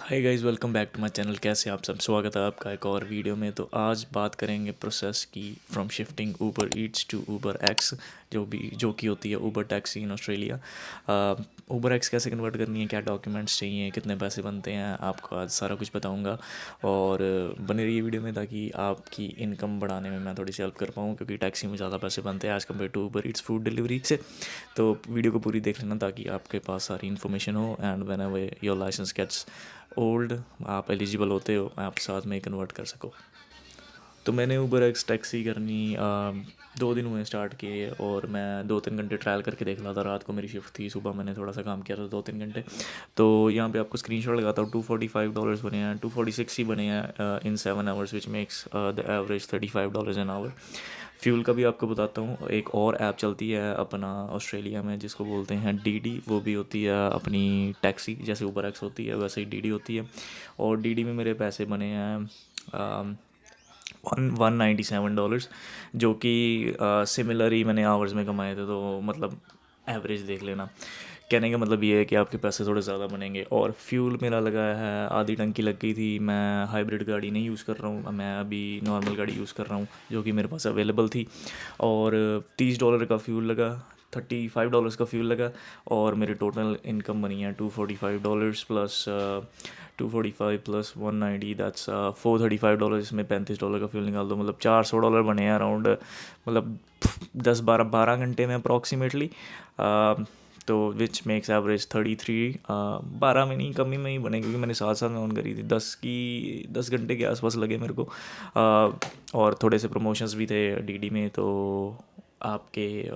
Hi guys, welcome back to my channel. कैसे आप सब? स्वागत है आपका एक और वीडियो में। तो आज बात करेंगे प्रोसेस की, from shifting Uber Eats to Uber x, जो कि होती है Uber taxi in Australia. Uber x कैसे कन्वर्ट करनी है, क्या डॉक्यूमेंट्स चाहिए, कितने पैसे बनते हैं, आपको आज सारा कुछ बताऊंगा। और बने रहिए वीडियो में ताकि आपकी इनकम बढ़ाने में मैं थोड़ी सी हेल्प कर पाऊँ, क्योंकि टैक्सी में ज़्यादा पैसे बनते हैं as compare to Uber Eats food delivery से। तो वीडियो को पूरी देख लेना ताकि आपके पास सारी इन्फॉर्मेशन हो, and whenever your licence gets old, आप एलिजिबल होते हो, आप साथ में कन्वर्ट कर सको। तो मैंने ऊबर एक्स टैक्सी करनी 2 दिन हुए स्टार्ट किए, और मैं 2-3 घंटे ट्रायल करके देख रहा था। रात को मेरी शिफ्ट थी, सुबह मैंने थोड़ा सा काम किया था 2-3 घंटे। तो यहाँ पे आपको स्क्रीनशॉट लगाता हूँ। $245 बने हैं, 246 ही बने हैं इन 7 hours, which makes the average $35 an hour. Fuel का भी आपको बताता हूँ। एक और ऐप चलती है अपना ऑस्ट्रेलिया में जिसको बोलते हैं डीडी। वो भी होती है अपनी टैक्सी, जैसे ऊबर एक्स होती है वैसे ही डीडी होती है। और डीडी में मेरे पैसे बने हैं 197 डॉलर्स, जो कि सिमिलर ही मैंने आवर्स में कमाए थे। तो मतलब एवरेज देख लेना। कहने का मतलब ये है कि आपके पैसे थोड़े ज़्यादा बनेंगे। और फ्यूल मेरा लगा है, आधी टंकी लग गई थी। मैं हाइब्रिड गाड़ी नहीं यूज़ कर रहा हूँ, मैं अभी नॉर्मल गाड़ी यूज़ कर रहा हूँ जो कि मेरे पास अवेलेबल थी। और $30 का फ्यूल लगा, $35 का फ्यूल लगा। और मेरी टोटल इनकम बनी है $245 प्लस 245 प्लस 190, दैट्स $435। इसमें $35 का फ्यूल निकाल दो, मतलब $400 बने हैं अराउंड। मतलब 10-12 घंटे में अप्रॉक्सीमेटली। तो विच मेक्स एवरेज 33। 12 में नहीं, कमी में ही बने, क्योंकि मैंने साथ साथ में ऑन करी थी। 10 घंटे के आसपास लगे मेरे को। और थोड़े से प्रमोशंस भी थे डीडी में। तो आपके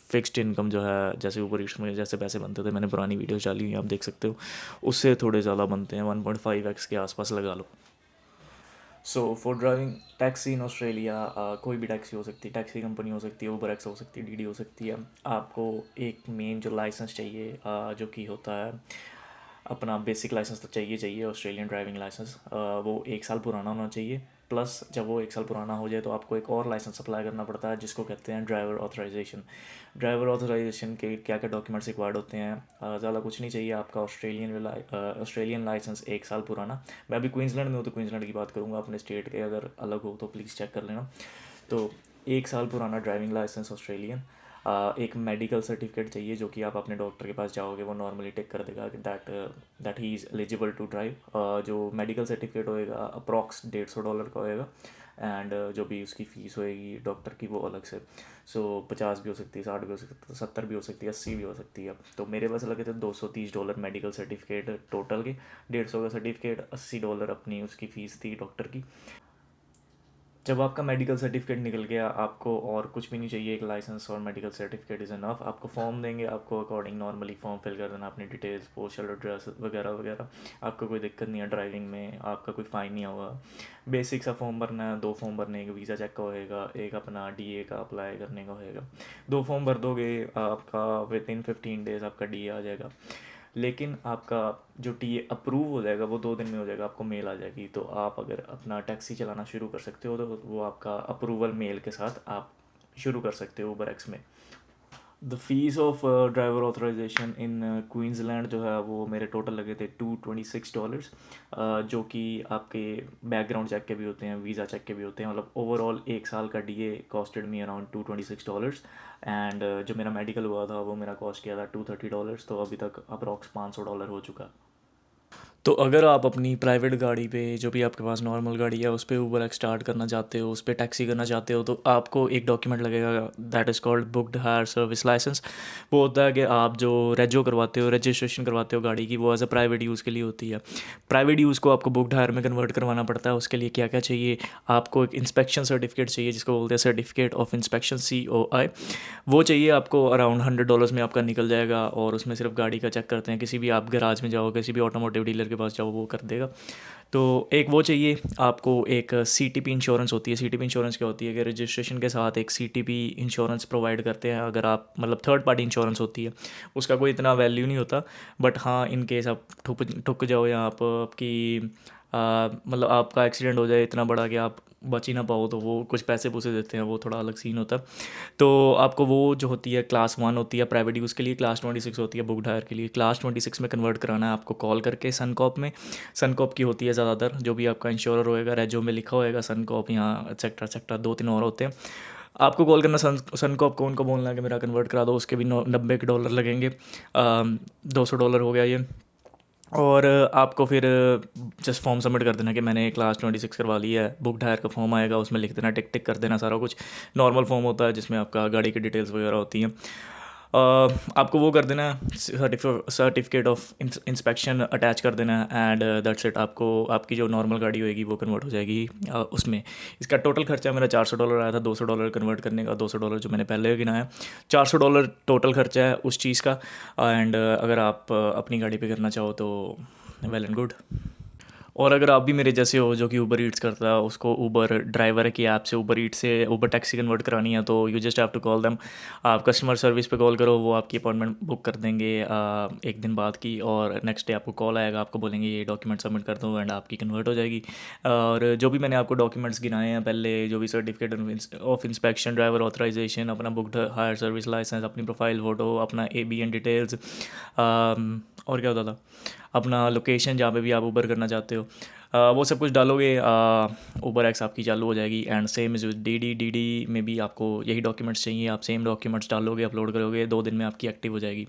फिक्स्ड इनकम जो है, जैसे ऊपर ईट्स में जैसे पैसे बनते थे, मैंने पुरानी वीडियो डाली हुई है, आप देख सकते हो, उससे थोड़े ज़्यादा बनते हैं। 1.5x के आसपास लगा लो। So for driving taxi in Australia, कोई भी टैक्सी हो सकती है, टैक्सी कंपनी हो सकती है, ऊबर एक्स हो सकती है, डीडी हो सकती है। आपको एक मेन जो लाइसेंस चाहिए, जो कि होता है अपना बेसिक लाइसेंस, तो चाहिए ऑस्ट्रेलियन ड्राइविंग लाइसेंस। वो 1 साल पुराना होना चाहिए। प्लस जब वो 1 साल पुराना हो जाए तो आपको एक और लाइसेंस अप्लाई करना पड़ता है, जिसको कहते हैं ड्राइवर ऑथराइजेशन। ड्राइवर ऑथराइजेशन के क्या क्या डॉक्यूमेंट्स रिक्वायर्ड होते हैं? ज़्यादा कुछ नहीं चाहिए। आपका ऑस्ट्रेलियन लाइसेंस 1 साल पुराना। मैं अभी क्वींसलैंड में हूँ तो क्वींसलैंड की बात करूँगा, अपने स्टेट के अगर अलग हो तो प्लीज़ चेक कर लेना। तो 1 साल पुराना ड्राइविंग लाइसेंस ऑस्ट्रेलियन। एक मेडिकल सर्टिफिकेट चाहिए, जो कि आप अपने डॉक्टर के पास जाओगे, वो नॉर्मली टिक कर देगा कि that he is eligible to drive. जो मेडिकल सर्टिफिकेट होएगा अप्रॉक्स $150 का होएगा। एंड जो भी उसकी फ़ीस होएगी डॉक्टर की, वो अलग से। सो 50 भी हो सकती है, 60 भी हो सकती है, 70 भी हो सकती है, 80 भी हो सकती है। तो मेरे पास लगे थे $230 मेडिकल सर्टिफिकेट टोटल के। 150 का सर्टिफिकेट, $80 अपनी उसकी फ़ीस थी डॉक्टर की। जब आपका मेडिकल सर्टिफिकेट निकल गया, आपको और कुछ भी नहीं चाहिए। एक लाइसेंस और मेडिकल सर्टिफिकेट इज़ इनफ। आपको फॉर्म देंगे, आपको अकॉर्डिंग नॉर्मली फॉर्म फिल कर देना, अपनी डिटेल्स, पोस्टल एड्रेस वगैरह वगैरह। आपको कोई दिक्कत नहीं है ड्राइविंग में, आपका कोई फ़ाइन नहीं होगा। बेसिक सा फॉर्म भरना है, 2 फॉर्म भरने, एक वीज़ा चेक का होएगा, एक अपना डीए का अप्लाई करने का होएगा। 2 फॉर्म भर दोगे, आपका विद इन 15 डेज़ आपका डीए आ जाएगा। लेकिन आपका जो टी ए अप्रूव हो जाएगा वो 2 दिन में हो जाएगा, आपको मेल आ जाएगी। तो आप अगर अपना टैक्सी चलाना शुरू कर सकते हो, तो वो आपका अप्रूवल मेल के साथ आप शुरू कर सकते हो ऊबर एक्स में। The fees of driver authorisation in Queensland जो है, वो मेरे टोटल लगे थे $226। जो कि आपके बैकग्राउंड चेक के भी होते हैं, वीज़ा चेक के भी होते हैं। मतलब ओवरऑल 1 साल का D A costed me around $226। And जो मेरा मेडिकल हुआ था वो मेरा कॉस्ट किया था $230। तो अभी तक अप्रॉक्स $500 हो चुका। तो अगर आप अपनी प्राइवेट गाड़ी पे, जो भी आपके पास नॉर्मल गाड़ी है, उस पर ऊबर एक्स स्टार्ट करना चाहते हो, उस पर टैक्सी करना चाहते हो, तो आपको एक डॉक्यूमेंट लगेगा, that is called booked hire service licence. वो होता है कि आप जो रेजो करवाते हो, रजिस्ट्रेशन करवाते हो गाड़ी की, वो एज अ प्राइवेट यूज़ के लिए होती है। प्राइवेट यूज़ को आपको बुक्ड हायर में कन्वर्ट करवाना पड़ता है। उसके लिए क्या क्या चाहिए? आपको एक इंस्पेक्शन सर्टिफिकेट चाहिए, जिसको बोलते हैं सर्टिफिकेट ऑफ इंस्पेक्शन, COI। वो चाहिए आपको, अराउंड $100 में आपका निकल जाएगा। और उसमें सिर्फ गाड़ी का चेक करते हैं। किसी भी आप गराज में जाओ, किसी भी ऑटोमोटिव डीलर के पास जाओ, वो कर देगा। तो एक वो चाहिए आपको। एक CTP इंश्योरेंस होती है। CTP इंश्योरेंस क्या होती है कि रजिस्ट्रेशन के साथ एक CTP इंश्योरेंस प्रोवाइड करते हैं। अगर आप, मतलब थर्ड पार्टी इंश्योरेंस होती है, उसका कोई इतना वैल्यू नहीं होता। बट हाँ, इन केस आप ठुक ठुक जाओ, या आप आपकी मतलब आपका एक्सीडेंट हो जाए इतना बड़ा कि आप बच ही ना पाओ, तो वो कुछ पैसे पूसे देते हैं, वो थोड़ा अलग सीन होता है। तो आपको वो जो होती है क्लास 1 होती है प्राइवेट यूज़ के लिए, क्लास 26 होती है बुक हायर के लिए। क्लास 26 में कन्वर्ट कराना है आपको कॉल करके सनकॉप में। सनकॉप की होती है ज़्यादातर, जो भी आपका इंश्योर होएगा रेजो में लिखा होएगा सनकॉप, यहाँ एक्सेट्रा एक्सेट्रा 2-3 और होते हैं। आपको कॉल करना सनकॉप को, उनको बोलना है कि मेरा कन्वर्ट करा दो, उसके भी $90 लगेंगे। $200 हो गया ये। और आपको फिर जस्ट फॉर्म सबमिट कर देना कि मैंने क्लास 26 करवा ली है। बुक हायर का फॉर्म आएगा, उसमें लिख देना, टिक टिक कर देना सारा कुछ। नॉर्मल फॉर्म होता है जिसमें आपका गाड़ी की डिटेल्स वगैरह होती हैं। आपको वो कर देना है, सर्टिफिकेट ऑफ इंस्पेक्शन अटैच कर देना है, एंड दैट्स इट। आपको आपकी जो नॉर्मल गाड़ी होएगी वो कन्वर्ट हो जाएगी उसमें। इसका टोटल खर्चा मेरा $400 आया था, $200 कन्वर्ट करने का, $200 जो मैंने पहले गिनाया। $400 टोटल खर्चा है उस चीज़ का। एंड अगर आप अपनी गाड़ी पे करना चाहो तो वेल एंड गुड। और अगर आप भी मेरे जैसे हो जो कि ऊबर ईट्स करता है, उसको ऊबर ड्राइवर की ऐप से ऊबर ईट्स से ऊबर टैक्सी कन्वर्ट करानी है, तो you just have to call them. आप कस्टमर सर्विस पे कॉल करो, वो आपकी अपॉइंटमेंट बुक कर देंगे 1 दिन बाद की, और नेक्स्ट डे आपको कॉल आएगा, आपको बोलेंगे ये डॉक्यूमेंट सबमिट कर दो, एंड आपकी कन्वर्ट हो जाएगी। और जो भी मैंने आपको डॉक्यूमेंट्स गिनाए हैं पहले, जो भी certificate of inspection, driver authorisation, अपना बुक हायर सर्विस लाइसेंस, अपनी प्रोफाइल फ़ोटो, अपना ABN डिटेल्स, और क्या होता था, अपना लोकेशन जहाँ पे भी आप ऊबर करना चाहते हो, वो सब कुछ डालोगे, ऊबर एक्स आपकी चालू हो जाएगी। And same is with DD में भी आपको यही डॉक्यूमेंट्स चाहिए, आप सेम डॉक्यूमेंट्स डालोगे, अपलोड करोगे, 2 दिन में आपकी एक्टिव हो जाएगी।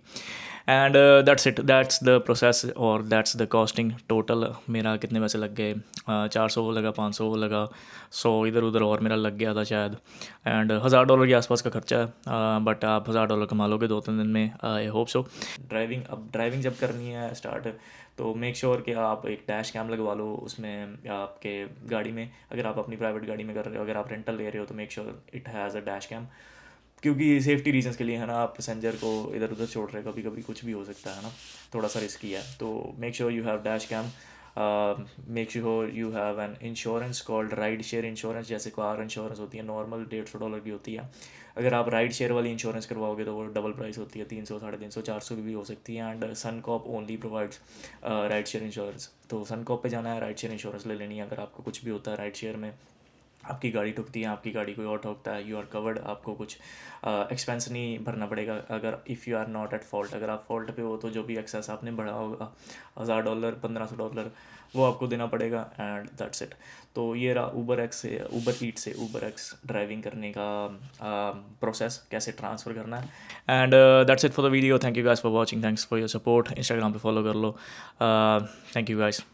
And that's it, that's the process, और दैट्स द कॉस्टिंग। टोटल मेरा कितने पैसे लग गए, 400 वो लगा, 500 वो लगा, 100 इधर उधर और मेरा लग गया था शायद। एंड $1000 के आसपास का खर्चा है, बट आप $1000 कमा लोगे 2-3 दिन में, आई होप सो। अब ड्राइविंग जब करनी है स्टार्ट, तो मेक श्योर कि आप एक डैश कैम लगवा लो उसमें आपके गाड़ी में। अगर आप अपनी प्राइवेट गाड़ी में कर रहे हो, अगर आप रेंटल ले रहे हो, तो make sure it has a dash cam, क्योंकि सेफ्टी रीजंस के लिए है ना, आप पैसेंजर को इधर उधर छोड़ रहे हो, कभी कभी कुछ भी हो सकता है ना, थोड़ा सा रिस्की है। तो make sure you have dash cam. Make sure you have an insurance called ride share insurance. जैसे कार इंश्योरेंस होती है नॉर्मल $150 की होती है, अगर आप राइड शेयर वाली इंश्योरेंस करवाओगे तो वो डबल प्राइस होती है, 300, 350, 400 की भी हो सकती है। And Suncorp only provides ride share insurance. तो सनकॉप पे जाना है, राइड शेयर इंश्योरेंस ले लेनी है। अगर आपको कुछ भी होता है राइड शेयर में, आपकी गाड़ी ठुकती है, आपकी गाड़ी कोई और ठोकता है, यू आर कवर्ड, आपको कुछ एक्सपेंस नहीं भरना पड़ेगा। अगर if you are not at fault, अगर आप फॉल्ट पे हो तो जो भी एक्सेस आपने बढ़ा होगा, $1000, $1500, वो आपको देना पड़ेगा। And that's it. तो ये रहा ऊबर एक्स से, ऊबर ईट से ऊबर एक्स ड्राइविंग करने का प्रोसेस, कैसे ट्रांसफ़र करना है। And that's it for the video. Thank you guys for watching, thanks for your support. Instagram पे फॉलो कर लो। Thank you guys.